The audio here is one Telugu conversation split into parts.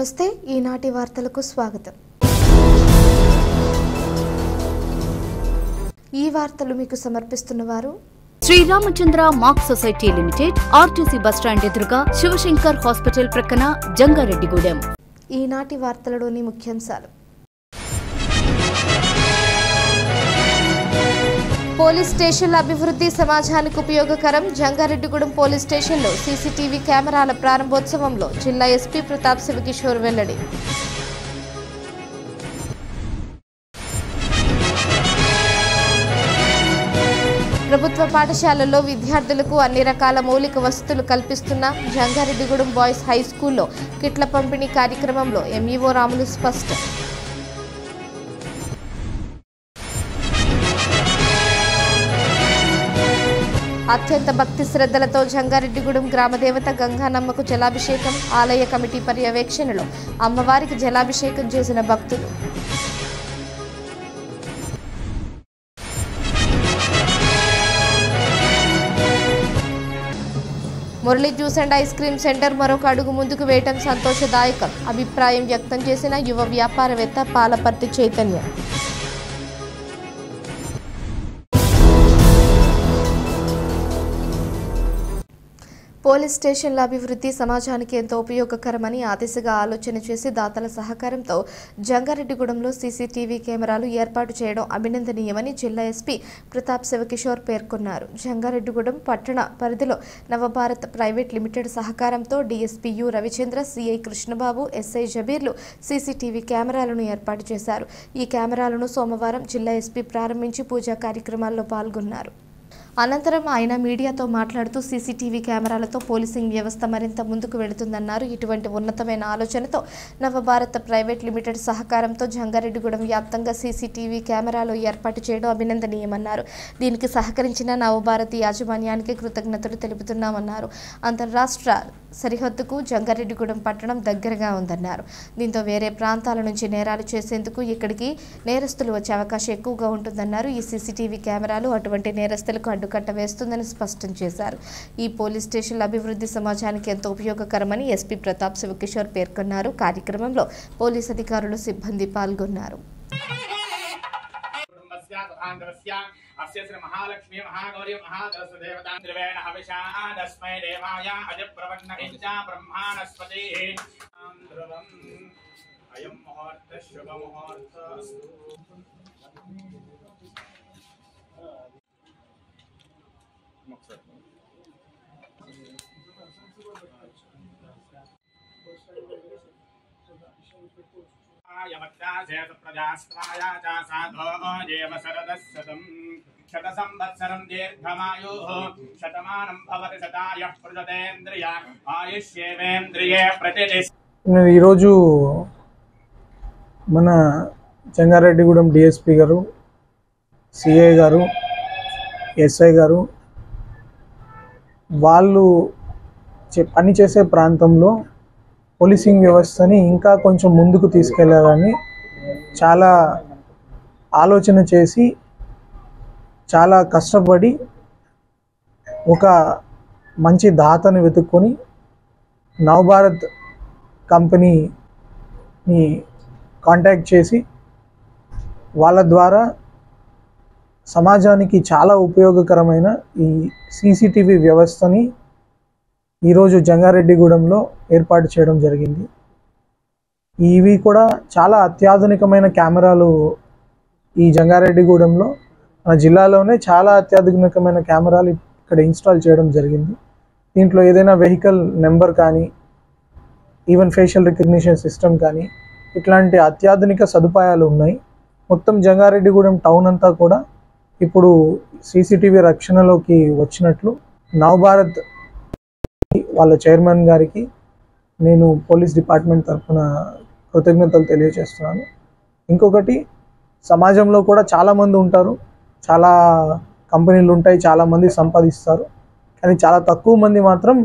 నమస్తే ఈనాటి వార్తలకు స్వాగతం। ఈ వార్తలు మీకు సమర్పిస్తున్నవారు Shri Ramachandra mark society limited, RTC bus stand ఎదురుగా, శివశంకర్ హాస్పిటల్ ప్రక్కన, జంగారెడ్డిగూడెం। ఈనాటి వార్తలలోని ముఖ్యాంశాలు: పోలీస్ స్టేషన్ల అభివృద్ధి సమాజానికి ఉపయోగకరం। జంగారెడ్డిగూడెం పోలీస్ స్టేషన్లో సీసీటీవీ కెమెరాల ప్రారంభోత్సవంలో జిల్లా ఎస్పీ ప్రతాప్ శివకిషోర్ వెల్లడి। ప్రభుత్వ పాఠశాలల్లో విద్యార్థులకు అన్ని రకాల మౌలిక వసతులు కల్పిస్తున్న జంగారెడ్డిగూడెం బాయ్స్ హై స్కూల్లో కిట్ల పంపిణీ కార్యక్రమంలో ఎంఈఓ రాములు స్పష్టం। అత్యంత భక్తి శ్రద్ధలతో జంగారెడ్డిగూడెం గ్రామదేవత గంగానమ్మకు జలాభిషేకం। ఆలయ కమిటీ పర్యవేక్షణలో అమ్మవారికి జలాభిషేకం చేసిన భక్తులు। Murali juice and ice cream centre మరొక అడుగు ముందుకు వేయటం సంతోషదాయకం అభిప్రాయం వ్యక్తం చేసిన యువ వ్యాపారవేత్త పాలపర్తి చైతన్య। పోలీస్ స్టేషన్ల అభివృద్ధి సమాజానికి ఎంతో ఉపయోగకరమని ఆ దిశగా ఆలోచన చేసి దాతల సహకారంతో జంగారెడ్డిగూడెంలో సీసీటీవీ కెమెరాలు ఏర్పాటు చేయడం అభినందనీయమని జిల్లా ఎస్పీ ప్రతాప్ శివకిషోర్ పేర్కొన్నారు। జంగారెడ్డిగూడెం పట్టణ పరిధిలో నవభారత్ ప్రైవేట్ లిమిటెడ్ సహకారంతో DSP U Ravichandra, CI Krishnababu, SI జబీర్లు సీసీటీవీ కెమెరాలను ఏర్పాటు చేశారు। ఈ కెమెరాలను సోమవారం జిల్లా ఎస్పీ ప్రారంభించి పూజా కార్యక్రమాల్లో పాల్గొన్నారు। అనంతరం ఆయన మీడియాతో మాట్లాడుతూ సీసీటీవీ కెమెరాలతో పోలీసింగ్ వ్యవస్థ మరింత ముందుకు వెళుతుందన్నారు। ఇటువంటి ఉన్నతమైన ఆలోచనతో నవభారత్ ప్రైవేట్ లిమిటెడ్ సహకారంతో జంగారెడ్డిగూడెం వ్యాప్తంగా సీసీటీవీ కెమెరాలు ఏర్పాటు చేయడం అభినందనీయమన్నారు। దీనికి సహకరించిన నవభారత్ యాజమాన్యానికి కృతజ్ఞతలు తెలుపుతున్నామన్నారు। అంతర్రాష్ట్ర సరిహద్దుకు జంగారెడ్డిగూడెం పట్టణం దగ్గరగా ఉందన్నారు। దీంతో వేరే ప్రాంతాల నుంచి నేరాలు చేసేందుకు ఇక్కడికి నేరస్తులు వచ్చే అవకాశం ఎక్కువగా ఉంటుందన్నారు। ఈ సీసీటీవీ కెమెరాలు అటువంటి నేరస్తులకు అడ్డుకట్ట వేస్తుందని స్పష్టం చేశారు। ఈ పోలీస్ స్టేషన్ల అభివృద్ధి సమాజానికి ఎంతో ఉపయోగకరమని ఎస్పీ ప్రతాప్ శివకిషోర్ పేర్కొన్నారు। కార్యక్రమంలో పోలీస్ అధికారులు, సిబ్బంది పాల్గొన్నారు। अस्य श्री महालक्ष्मी महागौरी महादशदेवता त्रिवेण हविषादस्मै देवाय अजप्रवन्न इच्छा ब्रह्माणस्पति ध्रुवम् अयं मुहूर्त शुभ मुहूर्त यमत्यासेत प्रजास्त्वाया च साधो देव शरदशतं शतसंवत्सरं दीर्घमायुः शतमानं भवति शतायुः प्रजतेन्द्रिय आयुष्येवेन्द्रिये प्रतिष्ठितम्। ఈరోజు మన జంగారెడ్డిగూడెం డిఎస్పీ గారు, సిఐ గారు, ఎస్ఐ గారు వాళ్ళు పనిచేసే ప్రాంతంలో పోలీసింగ్ వ్యవస్థని ఇంకా కొంచెం ముందుకు తీసుకెళ్లాలని చాలా ఆలోచన చేసి చాలా కష్టపడి ఒక మంచి దాతని వెతుక్కొని నవభారత్ కంపెనీని కాంటాక్ట్ చేసి వాళ్ళ ద్వారా సమాజానికి చాలా ఉపయోగకరమైన ఈ సీసీటీవీ వ్యవస్థని ఈరోజు జంగారెడ్డిగూడెంలో ఏర్పాటు చేయడం జరిగింది। ఇవి కూడా చాలా అత్యాధునికమైన కెమెరాలు ఈ జంగారెడ్డిగూడెంలో మన జిల్లాలోనే చాలా అత్యాధునికమైన కెమెరాలు ఇక్కడ ఇన్స్టాల్ చేయడం జరిగింది। దీంట్లో ఏదైనా వెహికల్ నెంబర్ కానీ, ఈవెన్ ఫేషియల్ రికగ్నిషన్ సిస్టమ్ కానీ ఇట్లాంటి అత్యాధునిక సదుపాయాలు ఉన్నాయి। మొత్తం జంగారెడ్డిగూడెం టౌన్ అంతా కూడా ఇప్పుడు సీసీటీవీ రక్షణలోకి వచ్చినట్లు నవభారత్ వాళ్ళ చైర్మన్ గారికి నేను పోలీస్ డిపార్ట్మెంట్ తరఫున కృతజ్ఞతలు తెలియజేస్తున్నాను। ఇంకొకటి, సమాజంలో కూడా చాలామంది ఉంటారు, చాలా కంపెనీలు ఉంటాయి, చాలామంది సంపాదిస్తారు, కానీ చాలా తక్కువ మంది మాత్రం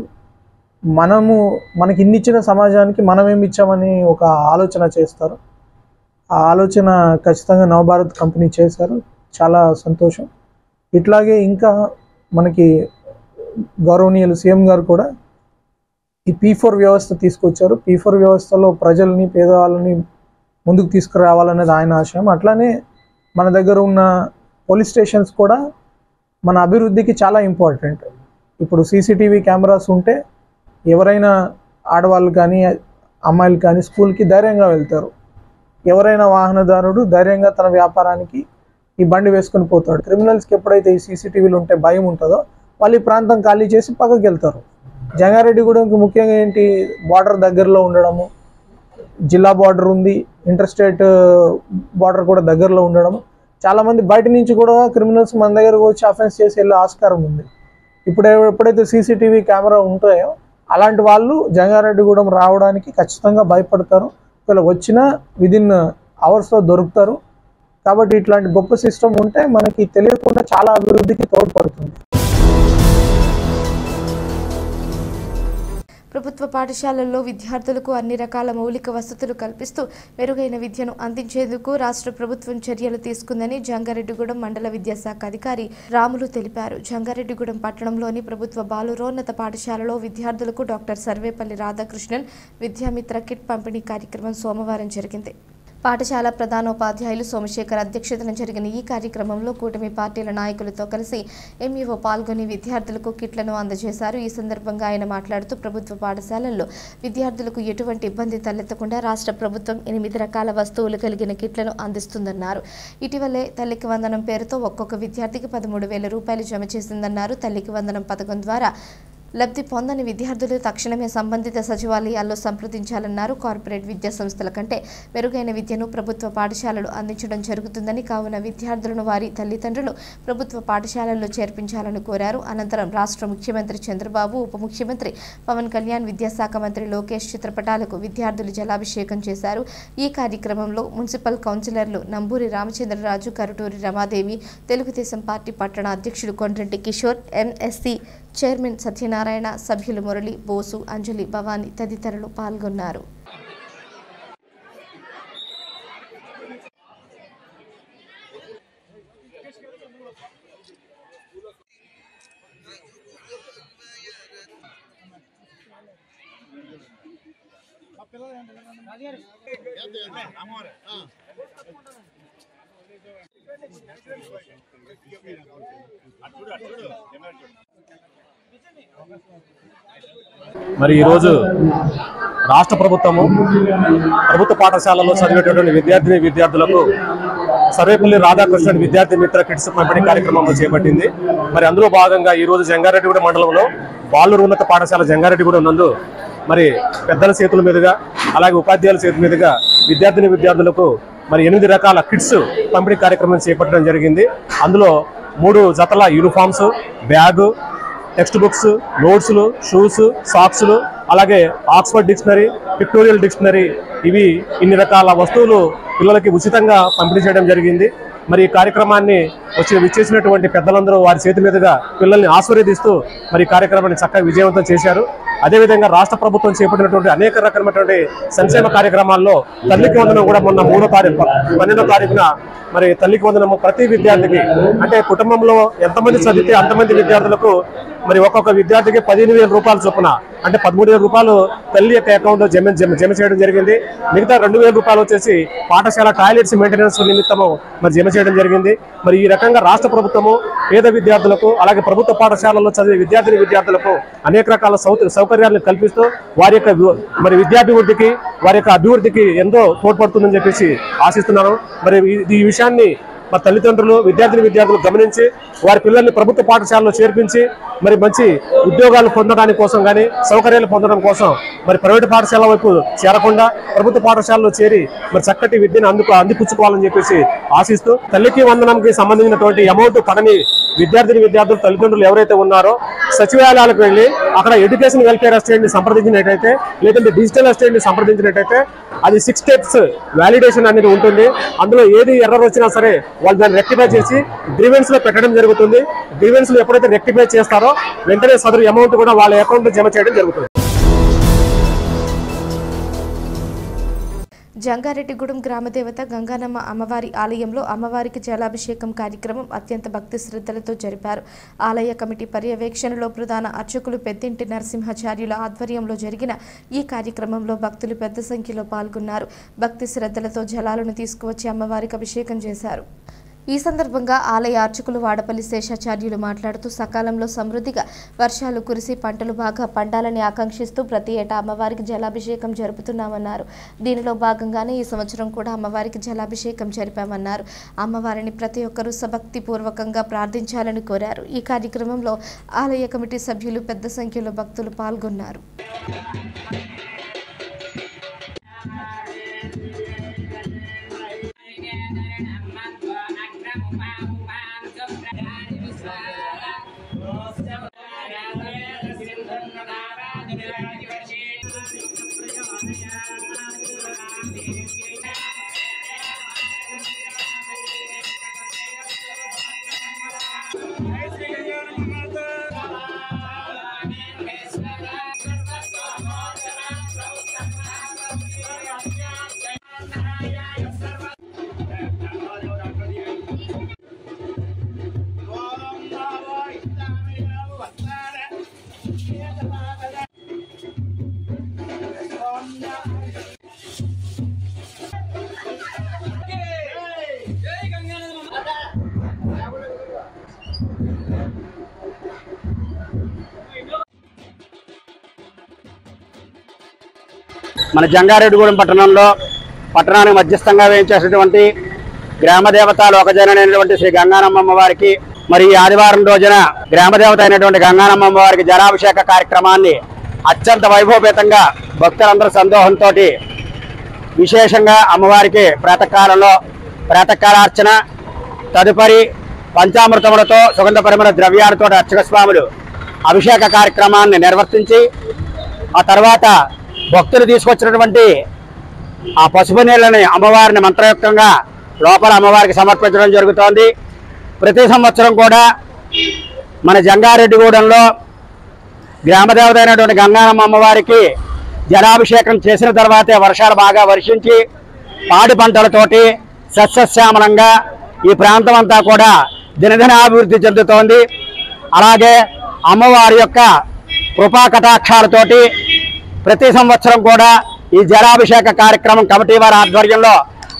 మనకి ఇన్నిచ్చిన సమాజానికి మనం ఏమి ఇచ్చామని ఒక ఆలోచన చేస్తారు। ఆ ఆలోచన ఖచ్చితంగా నవభారత్ కంపెనీ చేశారు, చాలా సంతోషం। ఇట్లాగే ఇంకా మనకి గౌరవనీయులు సీఎం గారు కూడా ఈ P4 వ్యవస్థ తీసుకొచ్చారు. P4 వ్యవస్థలో ప్రజల్ని, పేదవాళ్ళని ముందుకు తీసుకురావాలనేది ఆయన ఆశయం. అట్లానే మన దగ్గర ఉన్న పోలీస్ స్టేషన్స్ కూడా మన అభివృద్ధికి చాలా ఇంపార్టెంట్. ఇప్పుడు CCTV కెమెరాస్ ఉంటే ఎవరైనా ఆడవాళ్ళు కానీ అమ్మాయిలు కానీ స్కూల్కి ధైర్యంగా వెళ్తారు. ఎవరైనా వాహనదారుడు ధైర్యంగా తన వ్యాపారానికి ఈ బండి వేసుకొని పోతాడు. క్రిమినల్స్కి ఎప్పుడైతే ఈ CCTVలు ఉంటే భయం ఉంటుందో వాళ్ళు ఈ ప్రాంతం ఖాళీ చేసి పక్కకి వెళ్తారు. జంగారెడ్డిగూడెంకి ముఖ్యంగా ఏంటి, బార్డర్ దగ్గరలో ఉండడము, జిల్లా బార్డర్ ఉంది, ఇంటర్స్టేట్ బార్డర్ కూడా దగ్గరలో ఉండడం, చాలామంది బయట నుంచి కూడా క్రిమినల్స్ మన దగ్గరకు వచ్చి అఫెన్స్ చేసి వెళ్ళే ఆస్కారం ఉంది. ఎప్పుడైతే CCTV కెమెరా ఉంటాయో అలాంటి వాళ్ళు జంగారెడ్డిగూడెం రావడానికి ఖచ్చితంగా భయపడతారు. ఒకవేళ వచ్చినా విదిన్ అవర్స్లో దొరుకుతారు. కాబట్టి ఇట్లాంటి గొప్ప సిస్టమ్ ఉంటే మనకి తెలియకుండా చాలా అభివృద్ధికి తోడ్పడుతుంది. ప్రభుత్వ పాఠశాలల్లో విద్యార్థులకు అన్ని రకాల మౌలిక వసతులు కల్పిస్తూ మెరుగైన విద్యను అందించేందుకు రాష్ట్ర ప్రభుత్వం చర్యలు తీసుకుందని జంగారెడ్డిగూడెం మండల విద్యాశాఖ అధికారి రాములు తెలిపారు. జంగారెడ్డిగూడెం పట్టణంలోని ప్రభుత్వ బాలురోన్నత పాఠశాలలో విద్యార్థులకు డాక్టర్ సర్వేపల్లి రాధాకృష్ణన్ విద్యామిత్ర కిట్ పంపిణీ కార్యక్రమం సోమవారం జరిగింది. పాఠశాల ప్రధానోపాధ్యాయులు సోమశేఖర్ అధ్యక్షతన జరిగిన ఈ కార్యక్రమంలో కూటమి పార్టీల నాయకులతో కలిసి ఎంఈఓ పాల్గొని విద్యార్థులకు కిట్లను అందజేశారు. ఈ సందర్భంగా ఆయన మాట్లాడుతూ ప్రభుత్వ పాఠశాలల్లో విద్యార్థులకు ఎటువంటి ఇబ్బంది తలెత్తకుండా రాష్ట్ర ప్రభుత్వం 8 రకాల వస్తువులు కలిగిన కిట్లను అందిస్తుందన్నారు. ఇటీవలే తల్లికి వందనం పేరుతో ఒక్కొక్క విద్యార్థికి 13,000 రూపాయలు జమ చేసిందన్నారు. తల్లికి వందనం పథకం ద్వారా లబ్ధి పొందని విద్యార్థులు తక్షణమే సంబంధిత సచివాలయాల్లో సంప్రదించాలన్నారు. కార్పొరేట్ విద్యా సంస్థల కంటే మెరుగైన విద్యను ప్రభుత్వ పాఠశాలలు అందించడం జరుగుతుందని, కావున విద్యార్థులను వారి తల్లిదండ్రులు ప్రభుత్వ పాఠశాలల్లో చేర్పించాలని కోరారు. అనంతరం రాష్ట్ర ముఖ్యమంత్రి చంద్రబాబు, ఉప ముఖ్యమంత్రి పవన్ కళ్యాణ్, విద్యాశాఖ మంత్రి లోకేష్ చిత్రపటాలకు విద్యార్థులు జలాభిషేకం చేశారు. ఈ కార్యక్రమంలో మున్సిపల్ కౌన్సిలర్లు నంబూరి రామచంద్రరాజు, కరుటూరి రమాదేవి, తెలుగుదేశం పార్టీ పట్టణ అధ్యక్షుడు కొండ్రెడ్డి కిషోర్, MSC చైర్మన్ సత్యనారాయణ, సభ్యులు మురళి, బోసు, అంజలి, భవానీ తదితరులు పాల్గొన్నారు. మరి ఈరోజు రాష్ట్ర ప్రభుత్వము ప్రభుత్వ పాఠశాలలో చదివేటటువంటి విద్యార్థులకు సర్వేపల్లి రాధాకృష్ణన్ విద్యార్థి మిత్ర కిట్స్ పంపిణీ కార్యక్రమం చేపట్టింది. మరి అందులో భాగంగా ఈరోజు జంగారెడ్డిగూడెం మండలంలో బాలురు ఉన్నత పాఠశాల జంగారెడ్డిగూడెం నందు మరి పెద్దల చేతుల మీదుగా అలాగే ఉపాధ్యాయుల చేతుల మీదుగా విద్యార్థులకు మరి 8 రకాల కిట్స్ పంపిణీ కార్యక్రమం చేపట్టడం జరిగింది. అందులో 3 జతల యూనిఫామ్స్, బ్యాగు, టెక్స్ట్ బుక్స్, నోట్స్లు, షూస్, సాక్స్లు, అలాగే ఆక్స్ఫర్డ్ డిక్షనరీ, పిక్టోరియల్ డిక్షనరీ, ఇవి ఇన్ని రకాల వస్తువులు పిల్లలకి ఉచితంగా పంపిణీ చేయడం జరిగింది. మరి ఈ కార్యక్రమాన్ని విచ్చేసినటువంటి పెద్దలందరూ వారి చేతి మీదుగా పిల్లల్ని ఆశీర్వదిస్తూ మరి ఈ కార్యక్రమాన్ని చక్కగా విజయవంతం చేశారు. అదేవిధంగా రాష్ట్ర ప్రభుత్వం చేపట్టినటువంటి అనేక రకమైనటువంటి సంక్షేమ కార్యక్రమాల్లో తల్లికి వందనం కూడా మొన్న 12వ తారీఖున మరి తల్లికి వందనము ప్రతి విద్యార్థికి, అంటే కుటుంబంలో ఎంతమంది చదివితే అంతమంది విద్యార్థులకు మరి ఒక్కొక్క విద్యార్థికి 15,000 రూపాయల చొప్పున, అంటే 13,000 రూపాయలు తల్లి యొక్క అకౌంట్లో జమ చేయడం జరిగింది. మిగతా 2,000 రూపాయలు వచ్చేసి పాఠశాల టాయిలెట్స్ మెయింటెనెన్స్ నిమిత్తము మరి జమ చేయడం జరిగింది. మరి ఈ రకంగా రాష్ట్ర ప్రభుత్వము పేద విద్యార్థులకు అలాగే ప్రభుత్వ పాఠశాలల్లో చదివే విద్యార్థులకు అనేక రకాల సౌకర్యాలను కల్పిస్తూ వారి యొక్క మరి విద్యాభివృద్ధికి, వారి యొక్క అభివృద్ధికి ఎంతో తోడ్పడుతుందని చెప్పేసి ఆశిస్తున్నాను. మరి ఈ విషయాన్ని మరి తల్లిదండ్రులు విద్యార్థులు గమనించి వారి పిల్లల్ని ప్రభుత్వ పాఠశాలలో చేర్పించి మరి మంచి ఉద్యోగాలు పొందడానికి కోసం కానీ సౌకర్యాలు పొందడం కోసం మరి ప్రైవేటు పాఠశాల వైపు చేరకుండా ప్రభుత్వ పాఠశాలలో చేరి మరి చక్కటి విద్యను అందిపుచ్చుకోవాలని చెప్పేసి ఆశిస్తూ, తల్లికి వందనంకి సంబంధించినటువంటి అమౌంట్ పడని విద్యార్థులు తల్లిదండ్రులు ఎవరైతే ఉన్నారో సచివాలయాలకు వెళ్ళి అక్కడ ఎడ్యుకేషన్ వెల్ఫేర్ అసిస్టెంట్ ని సంప్రదించినట్టయితే, లేదంటే డిజిటల్ అసిస్టెంట్ ని సంప్రదించినట్టయితే అది 6 స్టెప్స్ వ్యాలిడేషన్ అనేది ఉంటుంది. అందులో ఏది ఎర్రర్ వచ్చినా సరే వాళ్ళు దాన్ని రెక్టిఫై చేసి గ్రీవెన్స్ లో పెట్టడం జరుగుతుంది. గ్రీవెన్స్ లో ఎప్పుడైతే రెక్టిఫై చేస్తారో వెంటనే సదరు అమౌంట్ కూడా వాళ్ళ అకౌంట్ లో జమ చేయడం జరుగుతుంది. జంగారెడ్డిగూడెం గ్రామదేవత గంగానమ్మ అమ్మవారి ఆలయంలో అమ్మవారికి జలాభిషేకం కార్యక్రమం అత్యంత భక్తి శ్రద్ధలతో జరిపారు. ఆలయ కమిటీ పర్యవేక్షణలో ప్రధాన అర్చకులు పెద్దింటి నరసింహాచార్యుల ఆధ్వర్యంలో జరిగిన ఈ కార్యక్రమంలో భక్తులు పెద్ద సంఖ్యలో పాల్గొన్నారు. భక్తి శ్రద్ధలతో జలాలను తీసుకువచ్చి అమ్మవారికి అభిషేకం చేశారు. ఈ సందర్భంగా ఆలయ అర్చకులు వాడపల్లి శేషాచార్యులు మాట్లాడుతూ సకాలంలో సమృద్ధిగా వర్షాలు కురిసి పంటలు బాగా పండాలని ఆకాంక్షిస్తూ ప్రతి ఏటా అమ్మవారికి జలాభిషేకం జరుపుతున్నామన్నారు. దీనిలో భాగంగానే ఈ సంవత్సరం కూడా అమ్మవారికి జలాభిషేకం జరిపామన్నారు. అమ్మవారిని ప్రతి ఒక్కరూ సభక్తి పూర్వకంగా ప్రార్థించాలని కోరారు. ఈ కార్యక్రమంలో ఆలయ కమిటీ సభ్యులు పెద్ద సంఖ్యలో భక్తులు పాల్గొన్నారు. మన జంగారెడ్డిగూడెం పట్టణానికి మధ్యస్థంగా వేయించేసినటువంటి గ్రామదేవత లోకజనైనటువంటి శ్రీ గంగానమ్మ వారికి మరి ఈ ఆదివారం రోజున గ్రామదేవత అయినటువంటి గంగానమ్మ వారికి జలాభిషేక కార్యక్రమాన్ని అత్యంత వైభవపేతంగా భక్తులందరూ సందోహంతో విశేషంగా అమ్మవారికి ప్రాతకాలార్చన తదుపరి పంచామృతములతో సుగంధ పరిమళ ద్రవ్యాలతో అర్చక స్వాములు అభిషేక కార్యక్రమాన్ని నిర్వర్తించి ఆ తర్వాత భక్తులు తీసుకొచ్చినటువంటి ఆ పసుపు నీళ్ళని అమ్మవారిని మంత్రయుక్తంగా లోపల అమ్మవారికి సమర్పించడం జరుగుతోంది. ప్రతి సంవత్సరం కూడా మన జంగారెడ్డిగూడెంలో గ్రామదేవత అయినటువంటి గంగానమ్మ అమ్మవారికి జలాభిషేకం చేసిన తర్వాతే వర్షాలు బాగా వర్షించి పాడి పంటలతోటి సస్యశ్యామలంగా ఈ ప్రాంతం అంతా కూడా దినదిన అభివృద్ధి చెందుతోంది. అలాగే అమ్మవారి యొక్క కృపా కటాక్షాలతోటి ప్రతి సంవత్సరం కూడా ఈ జలాభిషేక కార్యక్రమం కమిటీ వారి ఆధ్వర్యంలో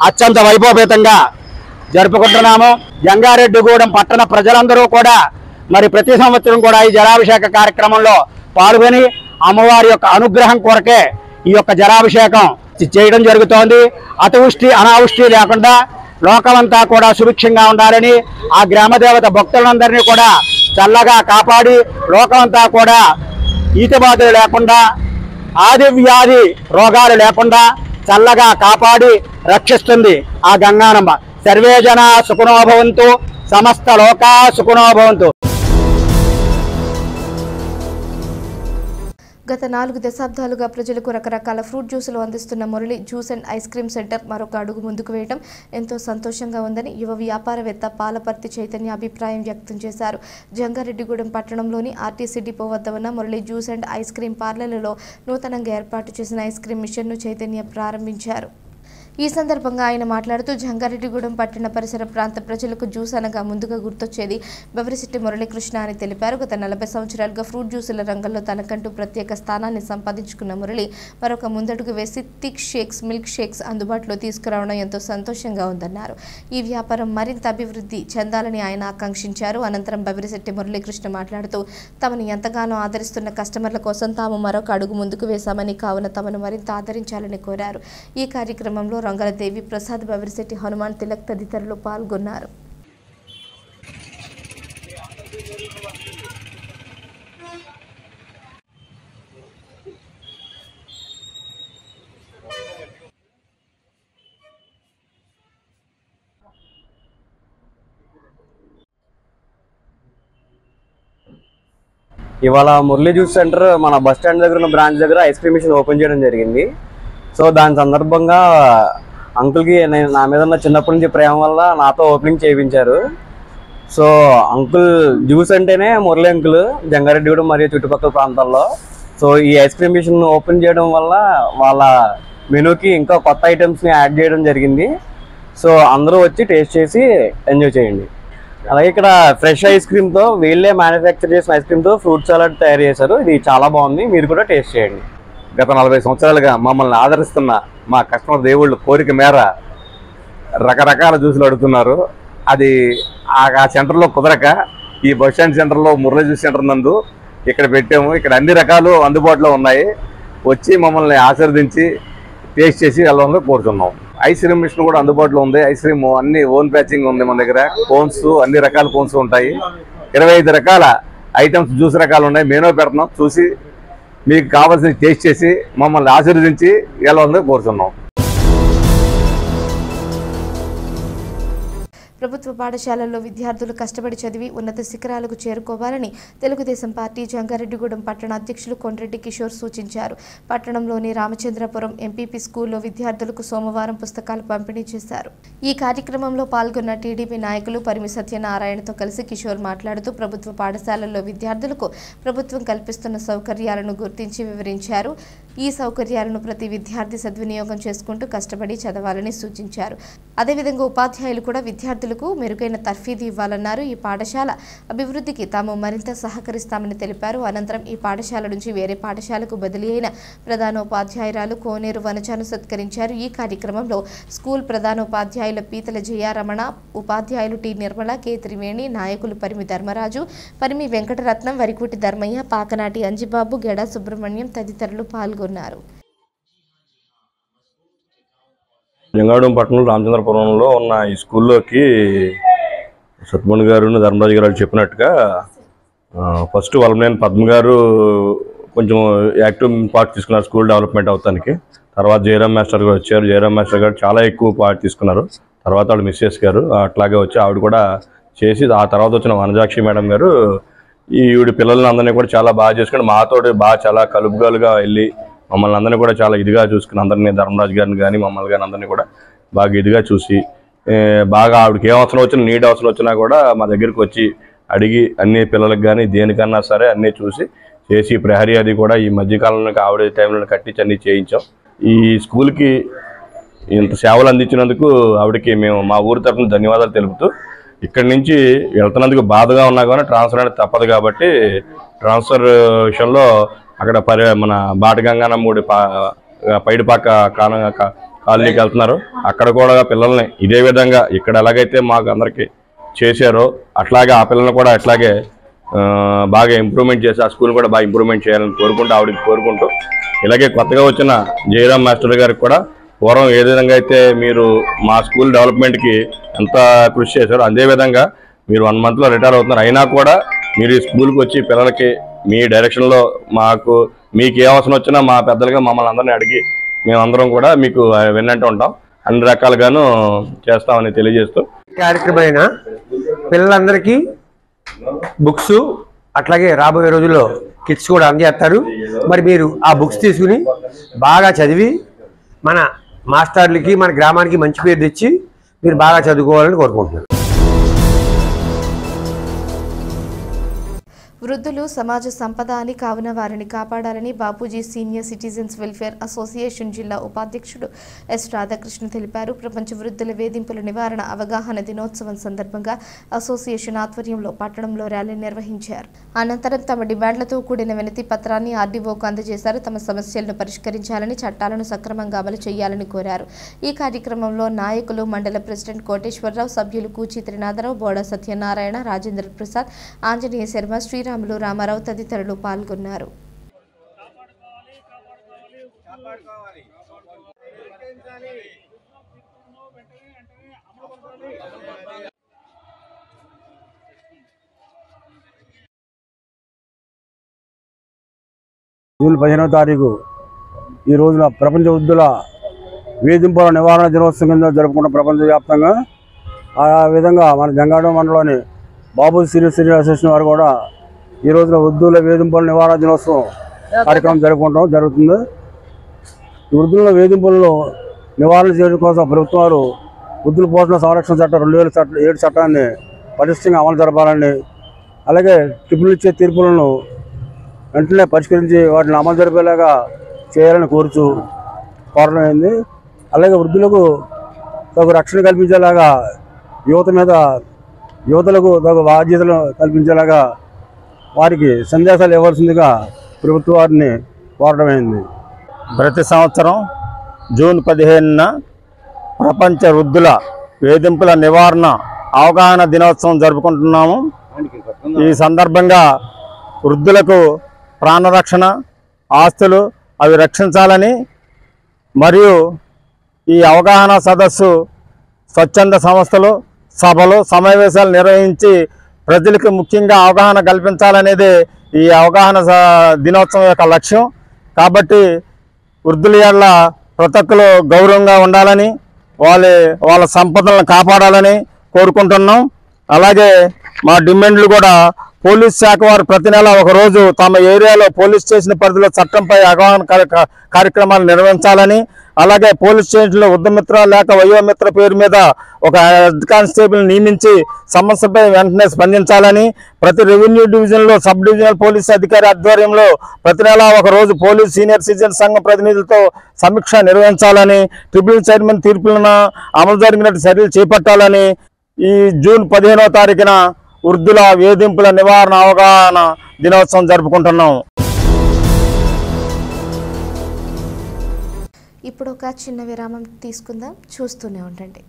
అత్యంత వైభవపేతంగా జరుపుకుంటున్నాము. జంగారెడ్డిగూడెం పట్టణ ప్రజలందరూ కూడా మరి ప్రతి సంవత్సరం కూడా ఈ జలాభిషేక కార్యక్రమంలో పాల్గొని అమ్మవారి యొక్క అనుగ్రహం కొరకే ఈ యొక్క జలాభిషేకం చేయడం జరుగుతోంది. అతివృష్టి అనావృష్టి లేకుండా లోకమంతా కూడా సుభిక్షంగా ఉండాలని ఆ గ్రామదేవత భక్తులందరినీ కూడా చల్లగా కాపాడి లోకమంతా కూడా ఈతిబాధలు లేకుండా ఆది వ్యాధి రోగాలు లేకుండా చల్లగా కాపాడి రక్షిస్తుంది ఆ గంగానమ్మ. సర్వే జనా సుఖినో భవంతు, సమస్త లోకా సుఖినో భవంతు. గత 4 దశాబ్దాలుగా ప్రజలకు రకరకాల ఫ్రూట్ జ్యూసులు అందిస్తున్న Murali juice and ice cream centre మరొక అడుగు ముందుకు వేయడం ఎంతో సంతోషంగా ఉందని యువ వ్యాపారవేత్త పాలపర్తి చైతన్య అభిప్రాయం వ్యక్తం చేశారు. జంగారెడ్డిగూడెం పట్టణంలోని ఆర్టీసీ డిపో వద్ద ఉన్న Murali juice and ice cream పార్లర్లలో నూతనంగా ఏర్పాటు చేసిన ఐస్ క్రీమ్ మిషన్ను చైతన్య ప్రారంభించారు. ఈ సందర్భంగా ఆయన మాట్లాడుతూ జంగారెడ్డిగూడెం పట్టణ పరిసర ప్రాంత ప్రజలకు జ్యూస్ అనగా ముందుగా గుర్తొచ్చేది బెవరిశెట్టి మురళీకృష్ణ అని తెలిపారు. గత 40 సంవత్సరాలుగా ఫ్రూట్ జ్యూసుల రంగంలో తనకంటూ ప్రత్యేక స్థానాన్ని సంపాదించుకున్న మురళి మరొక ముందడుగు వేసి థిక్ షేక్స్, మిల్క్ షేక్స్ అందుబాటులో తీసుకురావడం ఎంతో సంతోషంగా ఉందన్నారు. ఈ వ్యాపారం మరింత అభివృద్ధి చెందాలని ఆయన ఆకాంక్షించారు. అనంతరం బెవరిశెట్టి మురళీకృష్ణ మాట్లాడుతూ తమను ఎంతగానో ఆదరిస్తున్న కస్టమర్ల కోసం తాము మరొక అడుగు ముందుకు వేశామని, కావున తమను మరింత ఆదరించాలని కోరారు. ఈ కార్యక్రమంలో రంగలదేవి ప్రసాద్, బెవరిశెట్టి హనుమాన్ తిలక్ తదితరులు పాల్గొన్నారు. ఇవాళ మురళి జ్యూస్ సెంటర్ మన బస్ స్టాండ్ దగ్గర ఉన్న బ్రాంచ్ దగ్గర ఐస్ క్రీమ్ మిషన్ ఓపెన్ చేయడం జరిగింది. సో దాని సందర్భంగా అంకుల్కి నా మీద ఉన్న చిన్నప్పటి నుంచి ప్రేమ వల్ల నాతో ఓపెనింగ్ చేయించారు. సో అంకుల్ జ్యూస్ అంటేనే మురళి అంకుల్ జంగారెడ్డిగూడెం మరియు చుట్టుపక్కల ప్రాంతాల్లో. సో ఈ ఐస్ క్రీమ్ మిషన్ ఓపెన్ చేయడం వల్ల వాళ్ళ మెనూకి ఇంకా కొత్త ఐటమ్స్ని యాడ్ చేయడం జరిగింది. సో అందరూ వచ్చి టేస్ట్ చేసి ఎంజాయ్ చేయండి. అలాగే ఇక్కడ ఫ్రెష్ ఐస్ క్రీమ్తో వీళ్ళే మ్యానుఫ్యాక్చర్ చేసిన ఐస్ క్రీమ్తో ఫ్రూట్ సలాడ్ తయారు చేశారు. ఇది చాలా బాగుంది, మీరు కూడా టేస్ట్ చేయండి. గత 40 సంవత్సరాలుగా మమ్మల్ని ఆదరిస్తున్న మా కస్టమర్ దేవుళ్ళు కోరిక మేర రకరకాల జ్యూసులు అడుగుతున్నారు. అది ఆ సెంటర్లో కుదరక ఈ బస్ స్టాండ్ సెంటర్లో మురళీ జ్యూస్ సెంటర్ నందు ఇక్కడ పెట్టాము. ఇక్కడ అన్ని రకాలు అందుబాటులో ఉన్నాయి. వచ్చి మమ్మల్ని ఆశీర్వదించి టేస్ట్ చేసి వెళ్ళాలని కోరుతున్నాం. ఐస్ క్రీమ్ మిషన్ కూడా అందుబాటులో ఉంది. ఐస్ క్రీమ్ అన్ని ఓన్ ప్యాచింగ్ ఉంది మన దగ్గర. కోన్స్ అన్ని రకాల కోన్స్ ఉంటాయి. 25 రకాల ఐటమ్స్ జ్యూస్ రకాలు ఉన్నాయి. మెనూ పెడుతున్నాం, చూసి మీకు కావాల్సిన టేస్ట్ చేసి మమ్మల్ని ఆశీర్వదించి వెళ్ళాలని కోరుతున్నాం. ప్రభుత్వ పాఠశాలల్లో విద్యార్థులు కష్టపడి చదివి ఉన్నత శిఖరాలకు చేరుకోవాలని తెలుగుదేశం పార్టీ జంగారెడ్డిగూడెం పట్టణ అధ్యక్షులు కొండ్రెడ్డి కిషోర్ సూచించారు. పట్టణంలోని రామచంద్రపురం ఎంపీపీ స్కూల్లో విద్యార్థులకు సోమవారం పుస్తకాలు పంపిణీ చేశారు. ఈ కార్యక్రమంలో పాల్గొన్న టీడీపీ నాయకులు పరిమి సత్యనారాయణతో కలిసి కిషోర్ మాట్లాడుతూ ప్రభుత్వ పాఠశాలల్లో విద్యార్థులకు ప్రభుత్వం కల్పిస్తున్న సౌకర్యాలను గుర్తించి వివరించారు. ఈ సౌకర్యాలను ప్రతి విద్యార్థి సద్వినియోగం చేసుకుంటూ కష్టపడి చదవాలని సూచించారు. అదేవిధంగా ఉపాధ్యాయులు కూడా విద్యార్థులకు మెరుగైన తర్ఫీదు ఇవ్వాలన్నారు. ఈ పాఠశాల అభివృద్ధికి తాము మరింత సహకరిస్తామని తెలిపారు. అనంతరం ఈ పాఠశాల నుంచి వేరే పాఠశాలకు బదిలీ అయిన ప్రధానోపాధ్యాయురాలు కోనేరు వనజాను సత్కరించారు. ఈ కార్యక్రమంలో స్కూల్ ప్రధానోపాధ్యాయుల పీతల జయారమణ, ఉపాధ్యాయులు టి నిర్మల, కె త్రివేణి, నాయకులు పరిమి ధర్మరాజు, పరిమి వెంకటరత్నం, వరికుటి ధర్మయ్య, పాకనాటి అంజిబాబు, గెడా సుబ్రహ్మణ్యం తదితరులు పాల్గొన్నారు. జంగారెడ్డిగూడెం పట్టణంలో రామచంద్రపురంలో ఉన్న ఈ స్కూల్లోకి సత్మణ్ గారు, ధర్మరాజు గారు చెప్పినట్టుగా ఫస్ట్ వల్లనేని పద్మ గారు కొంచెం యాక్టివ్ పార్ట్ తీసుకున్నారు స్కూల్ డెవలప్మెంట్ అవటానికి. తర్వాత జయరామ్ మాస్టర్ గారు వచ్చారు. జయరామ్ మాస్టర్ గారు చాలా ఎక్కువ పార్ట్ తీసుకున్నారు. తర్వాత వాళ్ళు మిస్సెస్ గారు అట్లాగే వచ్చి ఆవిడ కూడా చేసి, ఆ తర్వాత వచ్చిన వనజాక్షి మేడం గారు ఈవిడ పిల్లల్ని అందరినీ కూడా చాలా బాగా చేసుకుని మాతో బాగా చాలా కలుపుగాలుగా వెళ్ళి మమ్మల్ని అందరినీ కూడా చాలా ఇదిగా చూసుకుని, అందరినీ ధర్మరాజు గారిని కానీ మమ్మల్ని కానీ అందరినీ కూడా బాగా ఇదిగా చూసి, బాగా ఆవిడకి ఏ అవసరం వచ్చినా, నీటి అవసరం వచ్చినా కూడా మా దగ్గరికి వచ్చి అడిగి అన్ని పిల్లలకు కానీ దేనికన్నా సరే అన్నీ చూసి చేసి ప్రహరీ అది కూడా ఈ మధ్యకాలంలో ఆవిడ టైంలో కట్టించి అన్నీ చేయించాం. ఈ స్కూల్కి ఇంత సేవలు అందించినందుకు ఆవిడకి మేము మా ఊరి తరఫున ధన్యవాదాలు తెలుపుతూ, ఇక్కడి నుంచి వెళ్తున్నందుకు బాధగా ఉన్నా కానీ ట్రాన్స్ఫర్ అనేది తప్పదు కాబట్టి ట్రాన్స్ఫర్ విషయంలో అక్కడ మన బాటగంగానమ్మూడి పైడిపాక కాలనీకి వెళ్తున్నారు. అక్కడ కూడా పిల్లల్ని ఇదే విధంగా ఇక్కడ ఎలాగైతే మాకు అందరికీ చేశారో అట్లాగే ఆ పిల్లల్ని కూడా అట్లాగే బాగా ఇంప్రూవ్మెంట్ చేసి ఆ స్కూల్ కూడా బాగా ఇంప్రూవ్మెంట్ చేయాలని కోరుకుంటూ ఆవిడకి కోరుకుంటూ, ఇలాగే కొత్తగా వచ్చిన జయరామ్ మాస్టర్ గారికి కూడా పూర్వం ఏ విధంగా అయితే మీరు మా స్కూల్ డెవలప్మెంట్కి ఎంత కృషి చేశారో అదేవిధంగా మీరు 1 monthలో రిటైర్ అవుతున్నారు. అయినా కూడా మీరు ఈ స్కూల్కి వచ్చి పిల్లలకి మీ డైరెక్షన్లో మీకు ఏ అవసరం వచ్చినా మా పెద్దలుగా మమ్మల్ని అందరినీ అడిగి మేమందరం కూడా మీకు విన్నట్టు ఉంటాం, అన్ని రకాలుగాను చేస్తామని తెలియజేస్తూ కార్యక్రమమైన పిల్లలందరికీ బుక్స్ అట్లాగే రాబోయే రోజుల్లో కిట్స్ కూడా అందజేస్తారు. మరి మీరు ఆ బుక్స్ తీసుకుని బాగా చదివి మన మాస్టర్లకి మన గ్రామానికి మంచి పేరు తెచ్చి మీరు బాగా చదువుకోవాలని కోరుకుంటున్నాను. వృద్ధులు సమాజ సంపద అని కావున వారిని కాపాడాలని Bapuji senior citizens welfare association జిల్లా ఉపాధ్యక్షుడు ఎస్ రాధాకృష్ణ తెలిపారు. ప్రపంచ వృద్ధుల వేధింపుల నివారణ అవగాహన దినోత్సవం సందర్భంగా అసోసియేషన్ ఆధ్వర్యంలో పట్టణంలో ర్యాలీ నిర్వహించారు. అనంతరం తమ డిమాండ్లతో కూడిన వినతి పత్రాన్ని ఆర్డీఓకు అందజేశారు. తమ సమస్యలను పరిష్కరించాలని, చట్టాలను సక్రమంగా అమలు చేయాలని కోరారు. ఈ కార్యక్రమంలో నాయకులు మండల ప్రెసిడెంట్ కోటేశ్వరరావు, సభ్యులు కూచి త్రినాథరావు, బోడా సత్యనారాయణ, రాజేంద్ర ప్రసాద్, ఆంజనేయ శర్మ, శ్రీరాములు, రామారావు తదితరులు పాల్గొన్నారు. జూన్ 15వ తారీఖు ఈ రోజున ప్రపంచ వృద్ధుల వేధింపుల నివారణ దినోత్సవం కింద జరుపుకున్న ప్రపంచవ్యాప్తంగా. ఆ విధంగా మన జంగారెడ్డిగూడెం మండలంలోని బాపూజీ సీనియర్ సిటిజన్ అసోసియేషన్ వారు కూడా ఈ రోజున వృద్ధుల వేధింపుల నివారణ దినోత్సవం కార్యక్రమం జరుగుతుంది. వృద్ధుల వేధింపులను నివారణ చేయడం కోసం ప్రభుత్వం వారు వృద్ధుల పోషణ సంరక్షణ చట్టం 2007 చట్టాన్ని పటిష్టంగా అమలు జరపాలని, అలాగే ట్రిబ్యునల్ ఇచ్చే తీర్పులను వెంటనే పరిష్కరించి వాటిని అమలు జరిపేలాగా చేయాలని కోరుచు, కోరడం అయింది. అలాగే వృద్ధులకు తగు రక్షణ కల్పించేలాగా యువతలకు తగు బాధ్యతలు కల్పించేలాగా వారికి సందేశాలు ఇవ్వాల్సిందిగా ప్రభుత్వ వారిని కోరడమైంది. ప్రతి సంవత్సరం జూన్ 15న ప్రపంచ వృద్ధుల వేధింపుల నివారణ అవగాహన దినోత్సవం జరుపుకుంటున్నాము. ఈ సందర్భంగా వృద్ధులకు ప్రాణరక్షణ, ఆస్తులు అవి రక్షించాలని మరియు ఈ అవగాహన సదస్సు స్వచ్ఛంద సంస్థలు, సభలు, సమావేశాలు నిర్వహించి ప్రజలకు ముఖ్యంగా అవగాహన కల్పించాలనేది ఈ అవగాహన దినోత్సవం యొక్క లక్ష్యం. కాబట్టి వృద్ధుల యెడల ప్రతి ఒక్కరు గౌరవంగా ఉండాలని, వాళ్ళ సంపదలను కాపాడాలని కోరుకుంటున్నాం. అలాగే మా డిమాండ్లు కూడా పోలీస్ శాఖ వారు ప్రతి నెల ఒకరోజు తమ ఏరియాలో పోలీస్ స్టేషన్ పరిధిలో చట్టంపై అవగాహన కార్యక్రమాలు నిర్వహించాలని, అలాగే పోలీస్ స్టేషన్లో వృద్ధమిత్ర లేక వయోమిత్ర పేరు మీద ఒక హెడ్ కానిస్టేబుల్ నియమించి సమస్యపై వెంటనే స్పందించాలని, ప్రతి రెవెన్యూ డివిజన్లో సబ్ డివిజనల్ పోలీస్ అధికారి ఆధ్వర్యంలో ప్రతి నెల ఒకరోజు పోలీస్ సీనియర్ సిటిజన్ సంఘం ప్రతినిధులతో సమీక్ష నిర్వహించాలని, ట్రిబ్యునల్ చైర్మన్ తీర్పులను అమలు జరిగినట్టు చర్యలు చేపట్టాలని ఈ జూన్ 15వ తారీఖున వృద్ధుల వేధింపుల నివారణ అవగాహన దినోత్సవం జరుపుకుంటున్నాం. ఇప్పుడు ఒక చిన్న విరామం తీసుకుందాం, చూస్తూనే ఉండండి.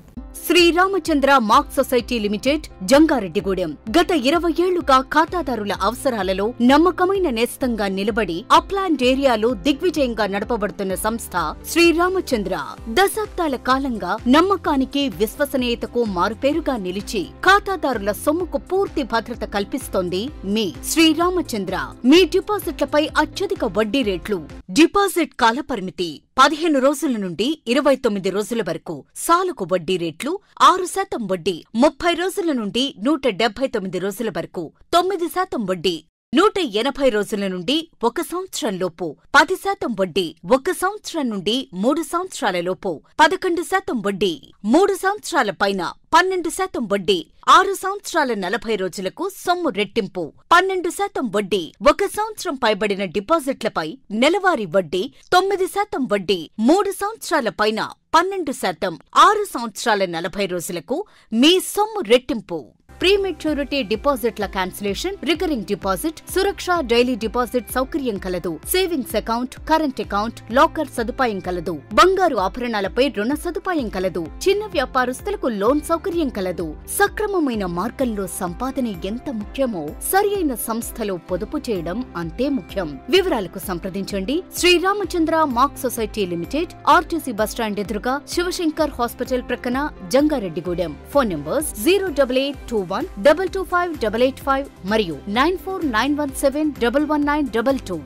Sriramachandra mark society limited, Jangareddygudem. గత 20 ఏళ్లుగా ఖాతాదారుల అవసరాలలో నమ్మకమైన నేస్తంగా నిలబడి అప్లాండ్ ఏరియాలో దిగ్విజయంగా నడపబడుతున్న సంస్థ శ్రీరామచంద్ర. దశాబ్దాల కాలంగా నమ్మకానికి, విశ్వసనీయతకు మారుపేరుగా నిలిచి ఖాతాదారుల సొమ్ముకు పూర్తి భద్రత కల్పిస్తోంది మీ శ్రీరామచంద్ర. మీ డిపాజిట్లపై అత్యధిక వడ్డీ రేట్లు, డిపాజిట్ కాలపరిమితి 15 రోజుల నుండి 29 రోజుల వరకు, సాలుకు వడ్డీ రేట్లు 6% వడ్డీ, 30 రోజుల నుండి 179 రోజుల వరకు 9% వడ్డీ, 180 రోజుల నుండి 1 సంవత్సరం లోపు 10% వడ్డీ, 1 సంవత్సరం నుండి 3 సంవత్సరాల లోపు 11% వడ్డీ, 3 సంవత్సరాల పైన 12% వడ్డీ, 6 సంవత్సరాల 40 రోజులకు సొమ్ము రెట్టింపు 12% వడ్డీ, 1 సంవత్సరం పైబడిన డిపాజిట్లపై నెలవారీ వడ్డీ 9% వడ్డీ, 3 సంవత్సరాల పైన 12%, 6 సంవత్సరాల 40 రోజులకు మీ సొమ్ము రెట్టింపు. ప్రీమెచ్యూరిటీ డిపాజిట్ల క్యాన్సిలేషన్, రికరింగ్ డిపాజిట్, సురక్ష డైలీ డిపాజిట్ సౌకర్యం కలదు. Savings account, current account, locker సదుపాయం కలదు. బంగారు ఆభరణాలపై రుణ సదుపాయం కలదు. చిన్న వ్యాపారస్తులకు లోన్ సౌకర్యం కలదు. సక్రమమైన మార్గంలో సంపాదన ఎంత ముఖ్యమో సరియైన సంస్థలో పొదుపు చేయడం అంతే ముఖ్యం. వివరాలకు సంప్రదించండి. Sriramachandra mark society limited, RTC bus stand ఎదురుగా, శివశంకర్ హాస్పిటల్ ప్రక్కన, జంగారెడ్డిగూడెం. ఫోన్ నంబర్స్ 08821225885 మరియు 9491711922.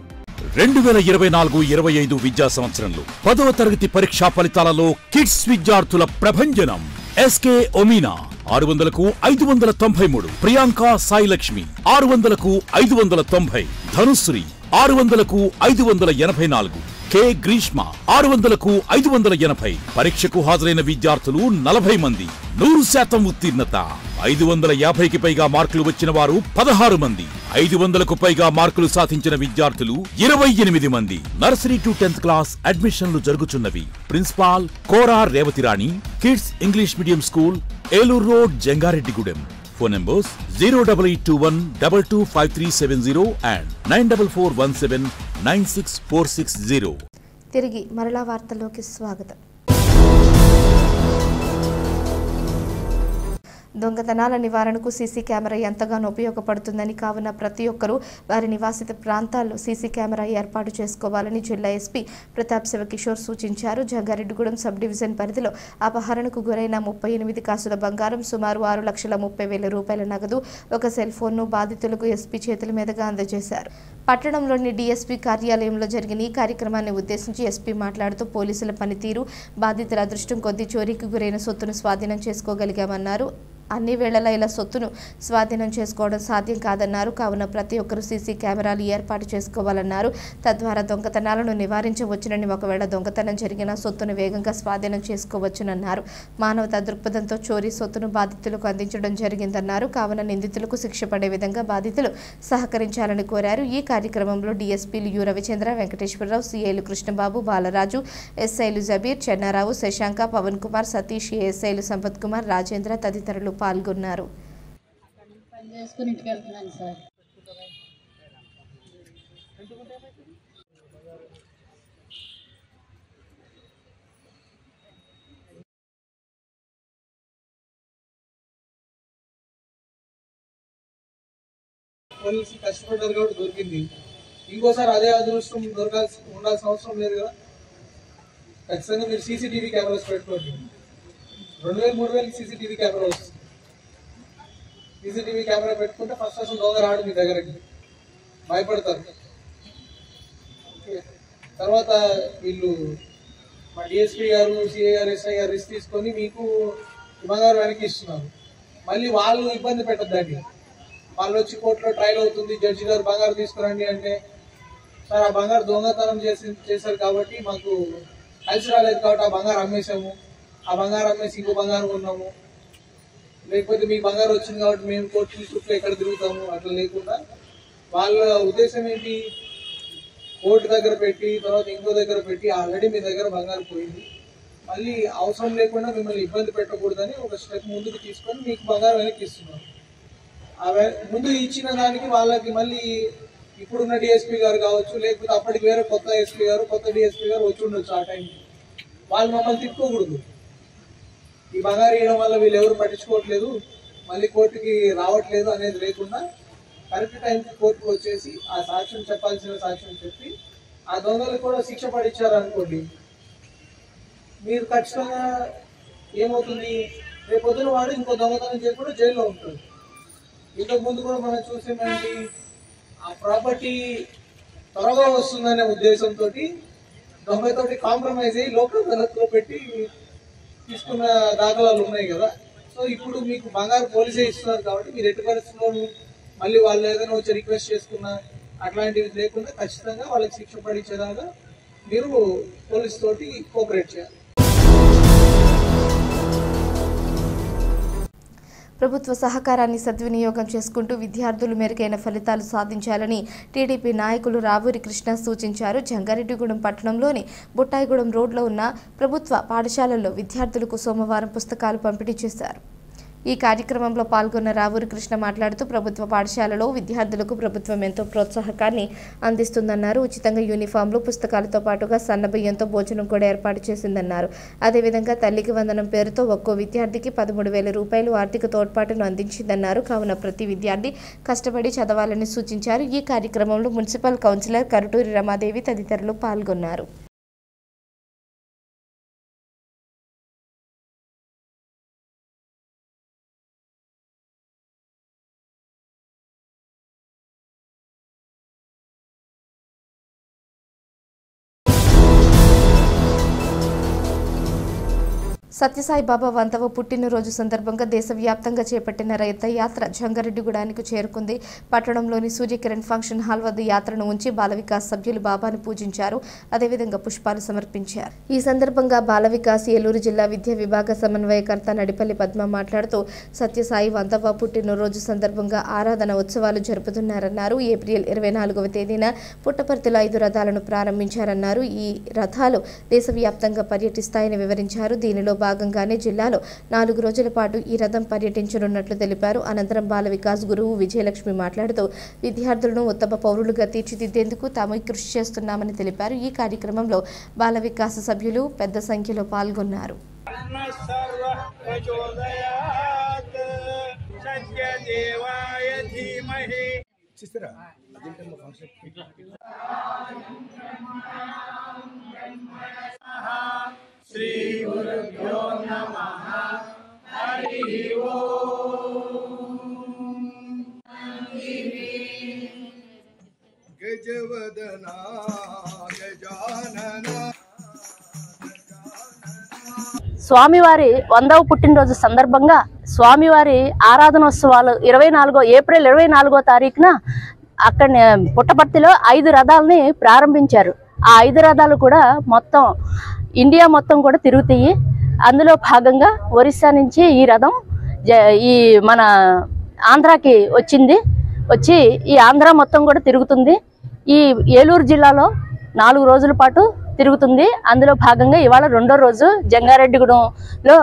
2024-25 విద్యా సంవత్సరంలో 10వ తరగతి పరీక్షా ఫలితాలలో కిడ్స్ విద్యార్థుల ప్రభంజనం. SK ఒమీనా 600కు 593, Priyanka Sai Lakshmi 600కు 590, Dhanushree 600కు 584, K Greeshma 600కు 580. పరీక్షకు హాజరైన విద్యార్థులు 40 మంది. 100% ఉత్తీర్ణత. 550కి పైగా మార్కులు వచ్చిన వారు 16 మంది. 500కు పైగా మార్కులు సాధించిన విద్యార్థులు 28 మంది. నర్సరీ టు 10th క్లాస్ అడ్మిషన్లు జరుగుతున్నవి. Principal Kora Revathirani, kids English medium school, Eluru road, Jangareddygudem. Phone numbers 08821225370 and 9441796460. తిరిగి మరలా వార్తల్లోకి స్వాగతం. దొంగతనాల నివారణకు సీసీ కెమెరా ఎంతగానో ఉపయోగపడుతుందని, కావున ప్రతి ఒక్కరూ వారి నివాసిత ప్రాంతాల్లో సీసీ కెమెరా ఏర్పాటు చేసుకోవాలని జిల్లా ఎస్పీ ప్రతాప్ శివకిషోర్ సూచించారు. జంగారెడ్డిగూడెం సబ్ డివిజన్ పరిధిలో అపహరణకు గురైన 38 కాసుల బంగారం, సుమారు 6,30,000 రూపాయల నగదు, ఒక సెల్ ఫోన్ను బాధితులకు ఎస్పీ చేతుల మీదుగా అందజేశారు. పట్టణంలోని డీఎస్పీ కార్యాలయంలో జరిగిన ఈ కార్యక్రమాన్ని ఉద్దేశించి ఎస్పీ మాట్లాడుతూ పోలీసుల పనితీరు, బాధితుల అదృష్టం కొద్దీ చోరీకి గురైన సొత్తును స్వాధీనం చేసుకోగలిగామన్నారు. అన్ని వేళలా ఇలా సొత్తును స్వాధీనం చేసుకోవడం సాధ్యం కాదన్నారు. కావున ప్రతి ఒక్కరూ సీసీ కెమెరాలు ఏర్పాటు చేసుకోవాలన్నారు. తద్వారా దొంగతనాలను నివారించవచ్చునని, ఒకవేళ దొంగతనం జరిగిన సొత్తును వేగంగా స్వాధీనం చేసుకోవచ్చునన్నారు. మానవతా దృక్పథంతో చోరీ సొత్తును బాధితులకు అందించడం జరిగిందన్నారు. కావున నిందితులకు శిక్ష పడే విధంగా బాధితులు సహకరించాలని కోరారు. ఈ కార్యక్రమంలో డీఎస్పీలు యు రవిచంద్ర, వెంకటేశ్వరరావు, సిఐలు కృష్ణబాబు, బాలరాజు, ఎస్ఐలు జబీర్, చెన్నారావు, శశాంక, పవన్ కుమార్, సతీష్, ఏఎస్ఐలు సంపత్ కుమార్, రాజేంద్ర తదితరులు పాల్గొన్నారు. పోలీసులు కష్టపడ్డారు కాబట్టి దొరికింది. ఇంకోసారి అదే అదృష్టం ఉండాల్సిన అవసరం లేదు కదా. ఖచ్చితంగా మీరు సీసీటీవీ కెమెరాస్ పెట్టుకోండి. 2000-3000 సీసీటీవీ కెమెరా వస్తుంది. సీసీటీవీ కెమెరా పెట్టుకుంటే ఫస్ట్ అసలు దొంగ రాడు మీ దగ్గరకి, భయపడతారు. తర్వాత వీళ్ళు మా డిఎస్పీ గారు, సిఐ గారు, ఎస్ఐ గారు రిస్క్ తీసుకొని మీకు బంగారు వెనక్కి ఇస్తున్నారు. మళ్ళీ వాళ్ళు ఇబ్బంది పెట్టద్దండి. వాళ్ళు వచ్చి కోర్టులో ట్రయల్ అవుతుంది, జడ్జి గారు బంగారు తీసుకురండి అంటే, సార్ ఆ బంగారు దొంగతనం చేశారు కాబట్టి మాకు కలిసి రాలేదు కాబట్టి ఆ బంగారు అమ్మేసాము, ఆ బంగారు అమ్మేసి ఇంకో బంగారు కొన్నాము, లేకపోతే మీ బంగారు వచ్చింది కాబట్టి మేము కోర్టు చుట్టూ ఎక్కడ తిరుగుతాము, అట్లా లేకుండా వాళ్ళ ఉద్దేశం ఏంటి, కోర్టు దగ్గర పెట్టి తర్వాత ఇంకో దగ్గర పెట్టి ఆల్రెడీ మీ దగ్గర బంగారు పోయింది, మళ్ళీ అవసరం లేకుండా మిమ్మల్ని ఇబ్బంది పెట్టకూడదని ఒక స్టెప్ ముందుకు తీసుకొని మీకు బంగారు వెనక్కి ఇస్తున్నారు. ముందు ఇచ్చిన దానికి వాళ్ళకి మళ్ళీ ఇప్పుడున్న డిఎస్పీ గారు కావచ్చు, లేకపోతే అప్పటికి వేరే కొత్త ఎస్పీ గారు, కొత్త డిఎస్పీ గారు వచ్చి ఉండొచ్చు. ఆ టైంకి వాళ్ళు మమ్మల్ని తిప్పుకోకూడదు. ఈ బంగారు ఇవ్వడం వల్ల వీళ్ళు ఎవరు పట్టించుకోవట్లేదు, మళ్ళీ కోర్టుకి రావట్లేదు అనేది లేకుండా కరెక్ట్ టైంకి కోర్టుకు వచ్చేసి ఆ సాక్ష్యం చెప్పాల్సిన సాక్ష్యం చెప్పి ఆ దొంగలకు కూడా శిక్ష పడిచ్చారు అనుకోండి, మీరు ఖచ్చితంగా ఏమవుతుంది, రేపు పొద్దున వాడు ఇంకో దొంగతనం చేసి కూడా జైల్లో ఉంటాడు. ఇంతకు ముందు కూడా మనం చూసేమేంటి, ఆ ప్రాపర్టీ త్వరగా వస్తుందనే ఉద్దేశంతో దొంగతోటి కాంప్రమైజ్ అయ్యి లోకల్ అదాలత్లో పెట్టి తీసుకున్న దాఖలాలు ఉన్నాయి కదా. సో ఇప్పుడు మీకు బంగారు పోలీసే ఇస్తున్నారు కాబట్టి మీరు ఎట్టి పరిస్థితుల్లోనూ మళ్ళీ వాళ్ళు ఏదైనా వచ్చి రిక్వెస్ట్ చేసుకున్నా అట్లాంటివి లేకుండా ఖచ్చితంగా వాళ్ళకి శిక్ష పడించేదాకా మీరు పోలీస్ తోటి కోఆపరేట్ చేయాలి. ప్రభుత్వ సహకారాన్ని సద్వినియోగం చేసుకుంటూ విద్యార్థులు మెరుగైన ఫలితాలు సాధించాలని టీడీపీ నాయకులు రావూరి కృష్ణ సూచించారు. జంగారెడ్డిగూడెం పట్టణంలోని బుట్టాయిగూడెం రోడ్లో ఉన్న ప్రభుత్వ పాఠశాలల్లో విద్యార్థులకు సోమవారం పుస్తకాలు పంపిణీ చేశారు. ఈ కార్యక్రమంలో పాల్గొన్న రావూరి కృష్ణ మాట్లాడుతూ ప్రభుత్వ పాఠశాలలో విద్యార్థులకు ప్రభుత్వం ఎంతో ప్రోత్సాహకాన్ని అందిస్తుందన్నారు. ఉచితంగా యూనిఫామ్లు, పుస్తకాలతో పాటుగా సన్నబియ్యంతో భోజనం కూడా ఏర్పాటు చేసిందన్నారు. అదేవిధంగా తల్లికి వందనం పేరుతో ఒక్కో విద్యార్థికి 13,000 రూపాయలు ఆర్థిక తోడ్పాటును అందించిందన్నారు. కావున ప్రతి విద్యార్థి కష్టపడి చదవాలని సూచించారు. ఈ కార్యక్రమంలో మున్సిపల్ కౌన్సిలర్ కరుటూరి రమాదేవి తదితరులు పాల్గొన్నారు. సత్యసాయి బాబా 100వ పుట్టినరోజు సందర్భంగా దేశవ్యాప్తంగా చేపట్టిన రథయాత్ర జంగారెడ్డిగూడానికి చేరుకుంది. పట్టణంలోని సూర్యకిరణ్ ఫంక్షన్ హాల్ వద్ద యాత్రను ఉంచి బాల వికాస్ సభ్యులు బాబాను పూజించారు. అదేవిధంగా పుష్పాలు సమర్పించారు. ఈ సందర్భంగా బాల వికాస్ ఏలూరు జిల్లా విద్యా విభాగ సమన్వయకర్త నడిపల్లి పద్మ మాట్లాడుతూ సత్యసాయి 100వ పుట్టినరోజు సందర్భంగా ఆరాధన ఉత్సవాలు జరుపుతున్నారన్నారు. ఏప్రిల్ 24వ తేదీన పుట్టపర్తిలో 5 రథాలను ప్రారంభించారన్నారు. ఈ రథాలు దేశవ్యాప్తంగా పర్యటిస్తాయని వివరించారు. దీనిలో భాగంగానే జిల్లాలో 4 రోజుల పాటు ఈ రథం పర్యటించనున్నట్లు తెలిపారు. అనంతరం బాల వికాస్ గురువు విజయలక్ష్మి మాట్లాడుతూ విద్యార్థులను ఉత్తమ పౌరులుగా తీర్చిదిద్దేందుకు తాము కృషి చేస్తున్నామని తెలిపారు. ఈ కార్యక్రమంలో బాల వికాస్ సభ్యులు పెద్ద సంఖ్యలో పాల్గొన్నారు. శ్రీ గురుభ్యో నమః. హరి ఓం. గజవదనా గజానన. స్వామివారి 100వ పుట్టినరోజు సందర్భంగా స్వామివారి ఆరాధనోత్సవాలు ఏప్రిల్ 24వ తారీఖున అక్కడ పుట్టపర్తిలో 5 రథాలని ప్రారంభించారు. ఆ 5 రథాలు కూడా మొత్తం ఇండియా మొత్తం కూడా తిరుగుతాయి. అందులో భాగంగా ఒరిస్సా నుంచి ఈ రథం ఈ మన ఆంధ్రాకి వచ్చి ఈ ఆంధ్ర మొత్తం కూడా తిరుగుతుంది. ఈ ఏలూరు జిల్లాలో 4 రోజుల పాటు తిరుగుతుంది. అందులో భాగంగా ఇవాళ 2వ రోజు జంగారెడ్డిగూడెంలో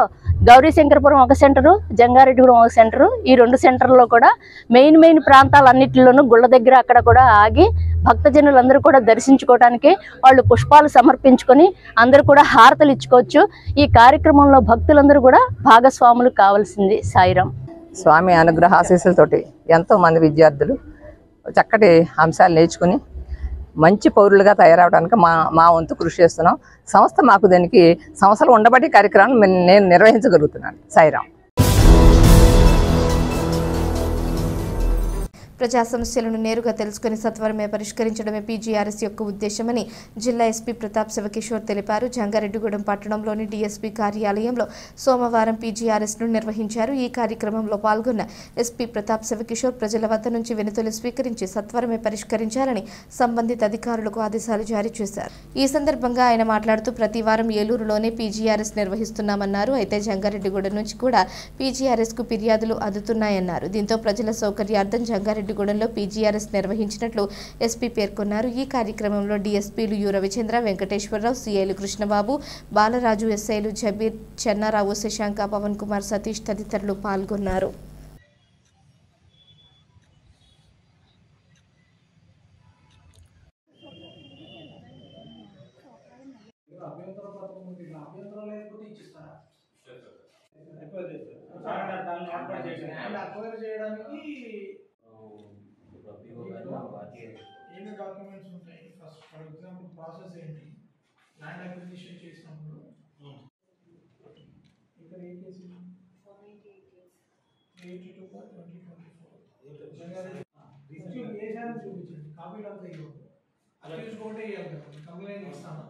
గౌరీశంకరపురం ఒక సెంటరు, జంగారెడ్డిగూడెం ఒక సెంటరు. ఈ 2 సెంటర్లో కూడా మెయిన్ ప్రాంతాలన్నింటిలోనూ గుళ్ళ దగ్గర అక్కడ కూడా ఆగి భక్తజనులందరూ కూడా దర్శించుకోవడానికి వాళ్ళు పుష్పాలు సమర్పించుకొని అందరూ కూడా హారతలు ఇచ్చుకోవచ్చు. ఈ కార్యక్రమంలో భక్తులందరూ కూడా భాగస్వాములు కావాల్సింది. సాయిరాం. స్వామి అనుగ్రహ ఆశీస్సులతోటి ఎంతోమంది విద్యార్థులు చక్కటి అంశాలు నేర్చుకుని మంచి పౌరులుగా తయారవడానికి మా వంతు కృషి చేస్తున్నాం. సంస్థ మాకు దానికి సంస్థలు ఉండబట్టి కార్యక్రమాలు నేను నిర్వహించగలుగుతున్నాను. సాయిరాం. ప్రజా సమస్యలను నేరుగా తెలుసుకుని సత్వరమే పరిష్కరించడమే పీజీఆర్ఎస్ యొక్క ఉద్దేశమని జిల్లా ఎస్పీ ప్రతాప్ శివకిషోర్ తెలిపారు. జంగారెడ్డిగూడెం పట్టణంలోని డీఎస్పీ కార్యాలయంలో సోమవారం పీజీఆర్ఎస్ను నిర్వహించారు. ఈ కార్యక్రమంలో పాల్గొన్న ఎస్పీ ప్రతాప్ శివకిషోర్ ప్రజల వద్ద నుంచి వినతులు స్వీకరించి సత్వరమే పరిష్కరించాలని సంబంధిత అధికారులకు ఆదేశాలు జారీ చేశారు. ఈ సందర్భంగా ఆయన మాట్లాడుతూ ప్రతి వారం ఏలూరులోనే పీజీఆర్ఎస్ నిర్వహిస్తున్నామన్నారు. అయితే జంగారెడ్డిగూడెం నుంచి కూడా పీజీఆర్ఎస్కు ఫిర్యాదులు అందుతున్నాయన్నారు. దీంతో ప్రజల సౌకర్యార్థం జంగారెడ్డిగూడెంలో పీజీఆర్ఎస్ నిర్వహించినట్లు ఎస్పీ పేర్కొన్నారు. ఈ కార్యక్రమంలో డీఎస్పీలు యు రవిచంద్ర, వెంకటేశ్వరరావు, సిఐలు కృష్ణబాబు, బాలరాజు, ఎస్ఐలు జబీర్, చెన్నారావు, శశాంక, పవన్ కుమార్, సతీష్ తదితరులు పాల్గొన్నారు. ఎన్ని డాక్యుమెంట్స్ ఉంటాయి? ఫస్ట్ ఫర్ ఎగ్జాంపుల్ ప్రాసెస్ ఏంటి? ల్యాండ్ అక్విజిషన్ చేసినప్పుడు ఇక్కడ ఏ కేసు 82/2024 ఏసాన్ని చూపించండి. కాపీలు అంతా ఇవ్వండి. అక్యూజ్కుంటే ఇవ్వాలి కదా, కంప్లైంట్ ఇస్తాను.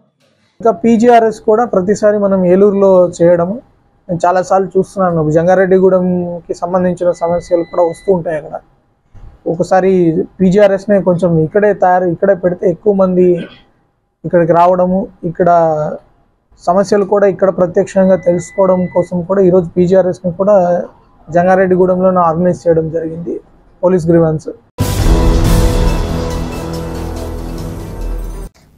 ఇంకా పీజీఆర్ఎస్ కూడా ప్రతిసారి మనం ఏలూరులో చేయడము నేను చాలాసార్లు చూస్తున్నాను. జంగారెడ్డిగూడెంకి సంబంధించిన సమస్యలు కూడా వస్తూ ఉంటాయి అక్కడ. ఒకసారి పీజీఆర్ఎస్నే కొంచెం ఇక్కడే పెడితే ఎక్కువ మంది ఇక్కడికి రావడము, ఇక్కడ సమస్యలు కూడా ఇక్కడ ప్రత్యక్షంగా తెలుసుకోవడం కోసం కూడా ఈరోజు పీజీఆర్ఎస్ని కూడా జంగారెడ్డిగూడెంలోనే ఆర్గనైజ్ చేయడం జరిగింది. Police grievance.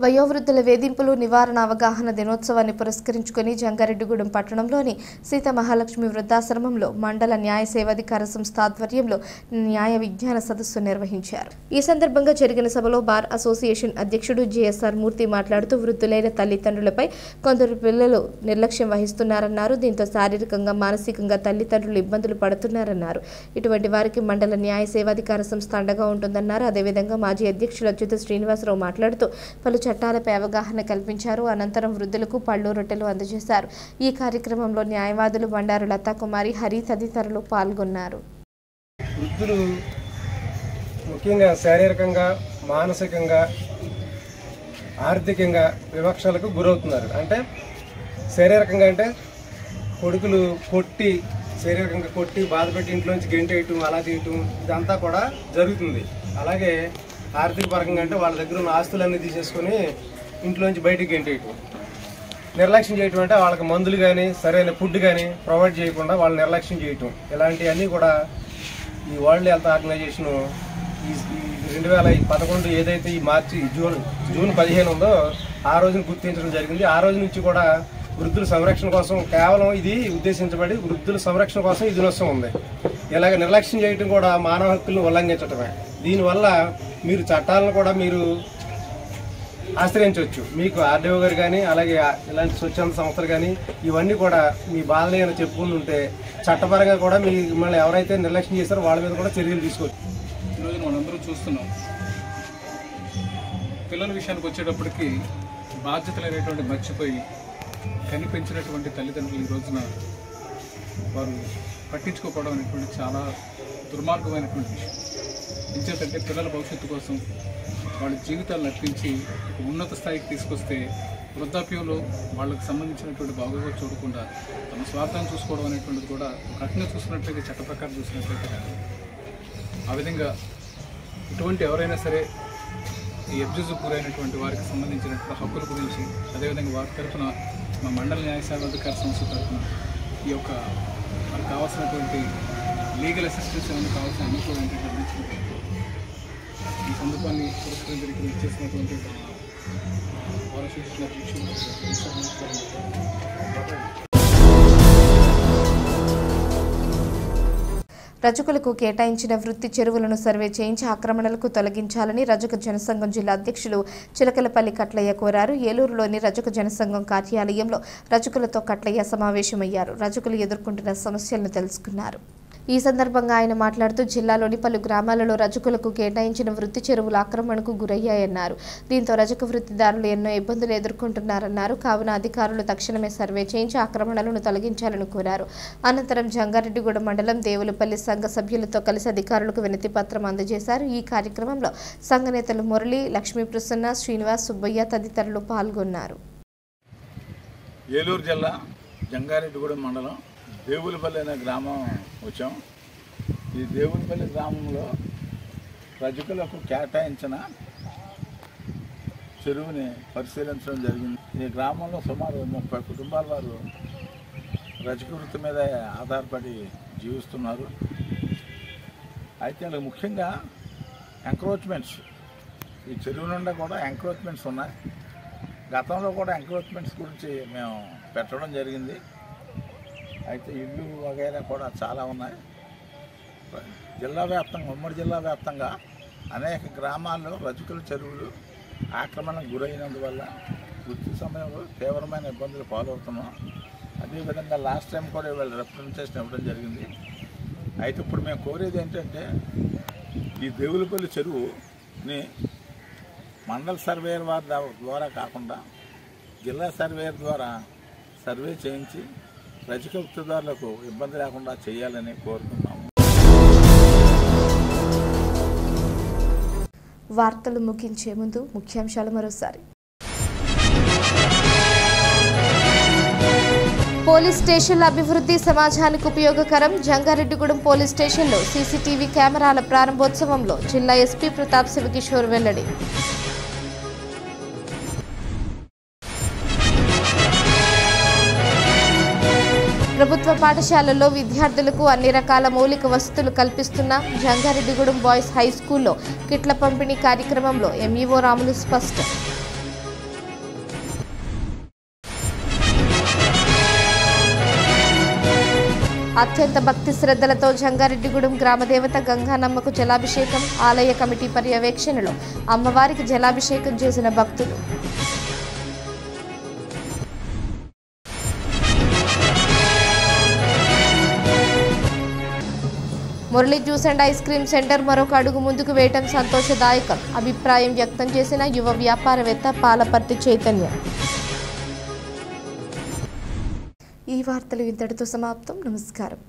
వయోవృద్ధుల వేధింపులు నివారణ అవగాహన దినోత్సవాన్ని పురస్కరించుకుని జంగారెడ్డిగూడెం పట్టణంలోని సీత మహాలక్ష్మి వృద్ధాశ్రమంలో మండల న్యాయ సేవాధికార సంస్థ ఆధ్వర్యంలో న్యాయ విజ్ఞాన సదస్సు నిర్వహించారు. ఈ సందర్భంగా జరిగిన సభలో బార్ అసోసియేషన్ అధ్యక్షుడు జేఎస్ఆర్ మూర్తి మాట్లాడుతూ వృద్ధులైన తల్లిదండ్రులపై కొందరు పిల్లలు నిర్లక్ష్యం వహిస్తున్నారన్నారు. దీంతో శారీరకంగా మానసికంగా తల్లిదండ్రులు ఇబ్బందులు పడుతున్నారన్నారు. ఇటువంటి వారికి మండల న్యాయ సేవాధికార సంస్థ అండగా ఉంటుందన్నారు. అదేవిధంగా మాజీ అధ్యక్షులు అచ్యుత శ్రీనివాసరావు మాట్లాడుతూ పలు చట్టాలపై అవగాహన కల్పించారు. అనంతరం వృద్ధులకు పళ్ళు రొట్టెలు అందజేశారు. ఈ కార్యక్రమంలో న్యాయవాదులు బండారు లతాకుమారి, హరి తదితరులు పాల్గొన్నారు. వృద్ధులు ముఖ్యంగా శారీరకంగా, మానసికంగా, ఆర్థికంగా వివక్షలకు గురవుతున్నారు. అంటే శారీరకంగా అంటే కొడుకులు కొట్టి శారీరకంగా కొట్టి బాధపెట్టి ఇంట్లోంచి గెంటేయటం, అలా చేయటం ఇదంతా కూడా జరుగుతుంది. అలాగే ఆర్థిక పరంగా అంటే వాళ్ళ దగ్గర ఉన్న ఆస్తులన్నీ తీసేసుకొని ఇంట్లోంచి బయటికి గెంటేయటం, నిర్లక్ష్యం చేయటం అంటే వాళ్ళకి మందులు కానీ సరైన ఫుడ్ కానీ ప్రొవైడ్ చేయకుండా వాళ్ళు నిర్లక్ష్యం చేయటం, ఇలాంటివన్నీ కూడా ఈ వరల్డ్ హెల్త్ ఆర్గనైజేషన్ ఈ 2011 ఏదైతే ఈ జూన్ 15 ఉందో ఆ రోజున గుర్తించడం జరిగింది. ఆ రోజు నుంచి కూడా వృద్ధుల సంరక్షణ కోసం కేవలం ఇది ఉద్దేశించబడి వృద్ధుల సంరక్షణ కోసం ఈ దినోత్సవం ఉంది. ఇలాగ నిర్లక్ష్యం చేయటం కూడా మానవ హక్కులను ఉల్లంఘించడమే. దీనివల్ల మీరు చట్టాలను కూడా మీరు ఆశ్రయించవచ్చు. మీకు ఆర్డీఓ గారు కానీ అలాగే ఇలాంటి స్వచ్ఛంద సంస్థలు కానీ ఇవన్నీ కూడా మీ బాధలు ఏమైనా చెప్పుకుని ఉంటే చట్టపరంగా కూడా మిమ్మల్ని ఎవరైతే నిర్లక్ష్యం చేస్తారో వాళ్ళ మీద కూడా చర్యలు తీసుకోవచ్చు. ఈరోజు మనందరం చూస్తున్నాం, పిల్లల విషయానికి వచ్చేటప్పటికి బాధ్యతలు అనేటువంటి మర్చిపోయి కనిపించినటువంటి తల్లిదండ్రులు ఈ రోజున వారు పట్టించుకోకపోవడం అనేటువంటి చాలా దుర్మార్గమైనటువంటి విషయం. ఎందుకంటే పిల్లల భవిష్యత్తు కోసం వాళ్ళ జీవితాలు నడిపించి ఉన్నత స్థాయికి తీసుకొస్తే వృద్ధాప్యంలో వాళ్ళకి సంబంధించినటువంటి బాగోగులు చూడకుండా తమ స్వార్థాన్ని చూసుకోవడం అనేటువంటిది కూడా కఠినంగా చూసినట్లయితే చట్ట ప్రకారం చూసినట్లయితే కాదు. ఆ విధంగా ఇటువంటి ఎవరైనా సరే ఈ అబ్యూజ్కు గురైనటువంటి వారికి సంబంధించినటువంటి హక్కుల గురించి అదేవిధంగా వారి తరఫున మా మండల న్యాయ సేవాధికార సంస్థ తరఫున ఈ యొక్క వారికి కావాల్సినటువంటి లీగల్ అసిస్టెన్స్ ఏమైనా కావాల్సిన అన్ని కూడా అందించినట్టు ఈ సందర్భాన్ని పురస్కరించడానికి ఇచ్చేసినటువంటి బాలశిక్షణ రజకులకు కేటాయించిన వృత్తి చెరువులను సర్వే చేయించి ఆక్రమణలకు తొలగించాలని రజక జనసంఘం జిల్లా అధ్యక్షులు చిలకలపల్లి కట్లయ్య కోరారు. ఏలూరులోని రజక జనసంఘం కార్యాలయంలో రజకులతో కట్లయ్య సమావేశమయ్యారు. రజకులు ఎదుర్కొంటున్న సమస్యలను తెలుసుకున్నారు. ఈ సందర్భంగా ఆయన మాట్లాడుతూ జిల్లాలోని పలు గ్రామాలలో రజకులకు కేటాయించిన వృత్తి చెరువులు ఆక్రమణకు గురయ్యాయన్నారు. దీంతో రజక వృత్తిదారులు ఎన్నో ఇబ్బందులు ఎదుర్కొంటున్నారన్నారు. కావున అధికారులు తక్షణమే సర్వే చేయించి ఆక్రమణలను తొలగించాలని కోరారు. అనంతరం జంగారెడ్డిగూడెం మండలం దేవులపల్లి సంఘ సభ్యులతో కలిసి అధికారులకు వినతి పత్రం అందజేశారు. ఈ కార్యక్రమంలో సంఘ నేతలు మురళి, లక్ష్మీ ప్రసన్న, శ్రీనివాస్, సుబ్బయ్య తదితరులు పాల్గొన్నారు. ఏలూరు జిల్లా జంగారెడ్డిగూడెం మండలం దేవులపల్లి అనే గ్రామం వచ్చాం. ఈ దేవులపల్లి గ్రామంలో రజకులకు కేటాయించిన చెరువుని పరిశీలించడం జరిగింది. ఈ గ్రామంలో సుమారు 30 కుటుంబాల వారు రజక వృత్తి మీద ఆధారపడి జీవిస్తున్నారు. అయితే వాళ్ళకి ముఖ్యంగా ఎంక్రోచ్మెంట్స్, ఈ చెరువు నుండి కూడా ఎంక్రోచ్మెంట్స్ ఉన్నాయి. గతంలో కూడా ఎంక్రోచ్మెంట్స్ గురించి మేము పెట్టడం జరిగింది. అయితే ఇల్లు వగైరా కూడా చాలా ఉన్నాయి. జిల్లా వ్యాప్తంగా, ఉమ్మడి జిల్లా వ్యాప్తంగా అనేక గ్రామాల్లో రజకుల చెరువులు ఆక్రమణకు గురైనందువల్ల వృత్తి సమయంలో తీవ్రమైన ఇబ్బందులు పాలవుతున్నాం. అదేవిధంగా లాస్ట్ టైం కూడా వీళ్ళు రిప్రజెంటేషన్ ఇవ్వడం జరిగింది. అయితే ఇప్పుడు మేము కోరేది ఏంటంటే ఈ దేవులపల్లి చెరువుని మండల సర్వేయర్ వారి ద్వారా కాకుండా జిల్లా సర్వేయర్ ద్వారా సర్వే చేయించి రజక వృత్తిదారులకు ఇబ్బంది లేకుండా చేయాలని కోరుతున్నాము. వార్తలు ముగించే ముందు ముఖ్యాంశాలు మరోసారి. పోలీస్ స్టేషన్ల అభివృద్ధి సమాజానికి ఉపయోగకరం. జంగారెడ్డిగూడెం పోలీస్ స్టేషన్లో సీసీటీవీ కెమెరాల ప్రారంభోత్సవంలో జిల్లా ఎస్పీ ప్రతాప్ శివకిషోర్ వెల్లడి. ప్రభుత్వ పాఠశాలల్లో విద్యార్థులకు అన్ని రకాల మౌలిక వసతులు కల్పిస్తున్న జంగారెడ్డిగూడెం బాయ్స్ హై స్కూల్లో కిట్ల పంపిణీ కార్యక్రమంలో ఎంఈఓ రాములు స్పష్టం. అత్యంత భక్తి శ్రద్ధలతో జంగారెడ్డిగూడెం గ్రామదేవత గంగానమ్మకు జలాభిషేకం. ఆలయ కమిటీ పర్యవేక్షణలో అమ్మవారికి జలాభిషేకం చేసిన భక్తులు. Murali juice and ice cream centre మరొక అడుగు ముందుకు వేయటం సంతోషదాయకం. అభిప్రాయం వ్యక్తం చేసిన యువ వ్యాపారవేత్త పాలపర్తి చైతన్య. ఈ వార్తలు ఇంతటితో సమాప్తం. నమస్కారం.